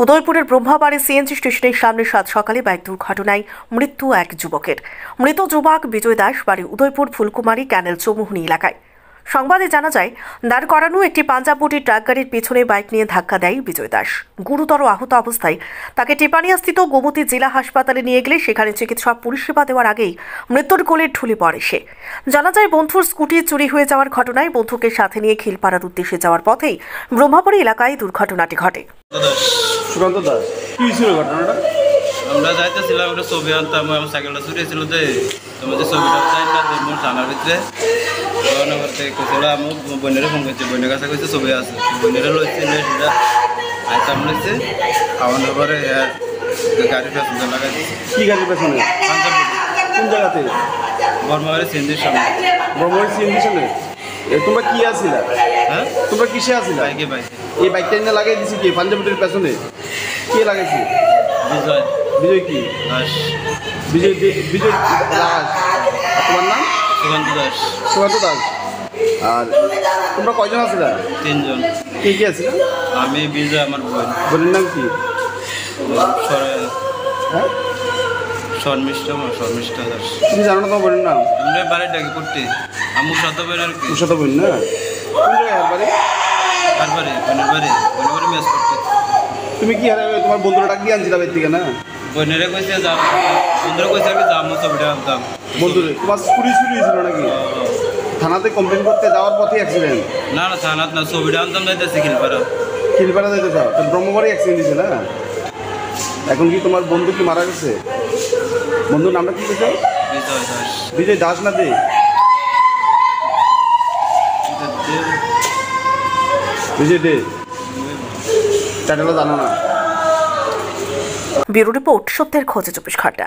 উদয়পুরের ব্রহ্মাবাড়ি CNG স্টেশনের সামনে সাত সকালে বাইক দুর্ঘটনায় মৃত্যু এক যুবকের। মৃত যুবক বিজয় দাস, বাড়ি উদয়পুর ফুলকুমারী ক্যানেল চৌমুহনী এলাকায়। সংবাদে জানা যায়, দাঁড় করানো একটি পাঞ্জাব বডি ট্রাক গাড়ির পেছনে বাইক নিয়ে ধাক্কা দেয় বিজয় দাস। গুরুতর আহত অবস্থায় তাকে টেপানিয়াস্থিত গোমতী জেলা হাসপাতালে নিয়ে গেলে সেখানে চিকিৎসা পরিষেবা দেওয়ার আগেই মৃত্যুর কোলে ঢুলে পড়ে সে। জানা যায়, বন্ধুর স্কুটি চুরি হয়ে যাওয়ার ঘটনায় বন্ধুকে সাথে নিয়ে খিলপাড়ার উদ্দেশ্যে যাওয়ার পথেই ব্রহ্মাবাড়ি এলাকায় দুর্ঘটনাটি ঘটে। সুকান্ত দাস, কি ছিল ঘটনাটা? আমরা যাইতেছিলাম, একটা ছবি আনতাম, আমার সাইকেলটা চুরি ছিল যে তোমার যে ছবিটা যাই না মোট থানার ভিতরে কইছিল। আমার বোনেরে ফোন করছে, বোনের কাছে কইছে ছবি আছে, বোনেরে লইছে সেটা আইতাম লইছে খাওয়ানোর পরে গাড়ির পেছনে লাগাই দিচ্ছে। কি গাড়ির পেছনে? পাঞ্জাব। কোন জায়গাতে? বর্মাবাড়ি সিএনজির সামনে। ব্রহ্মবাড়ি সিএনজির সামনে? তোমরা কি আসিলা? হ্যাঁ, তোমরা কিসে আসিলা? বাইকে বাইকে। এই বাইকটা এনে লাগাই দিছি কি পাঞ্জাবের পেছনে? কে লাগাইছে? বিজয়। বিজয় কি? দাস। বিজয় বিজয় দাস। আর তোমার নাম? সুকান্ত দাস। সুকান্ত দাস। আর তোমরা কয়জন আসিলা? 3 জন। কে কে আসিলা? আমি, বিজয়, আমার বোন। বোনের নাম কি? হ্যাঁ, শর্মিষ্ঠা দাস। তুমি জানো না তোমার বোনের নাম? আমরা বাড়ি ডাকি করতে আমার সাথে বের আর কি। তোর সাথে বোন না? কোন জায়গায় আর বাড়ি? আর বোনের বাড়ি মেস করতে। তুমি কি হারাবে? তোমার বন্ধুরা ডাক দিয়ে আনছিলা বাইর থেকে না? বোনেরে কইছে যাম, বন্ধুরা কইছে আমি যাম, ছবিটা আনতাম। বন্ধুরে তোমার স্কুটি চুরি হয়েছিল নাকি? থানাতে কমপ্লেন করতে যাওয়ার পথে অ্যাক্সিডেন্ট? না না, থানাত না, ছবিটা আনতাম যাইতেছি খিলপাড়া। খিলপাড়া যাইতে চাও? তো ব্রহ্মবাড়ি অ্যাক্সিডেন্ট হয়েছে না? এখন কি তোমার বন্ধু কি মারা গেছে? বন্ধুর নামটা কি বলছো? বিজয় দাস। বিজয় দাস না দে? বিজয় দে। টাইটেলটা জানো না? ব্যুরো রিপোর্ট, সত্যের খোঁজে 24 ঘন্টা।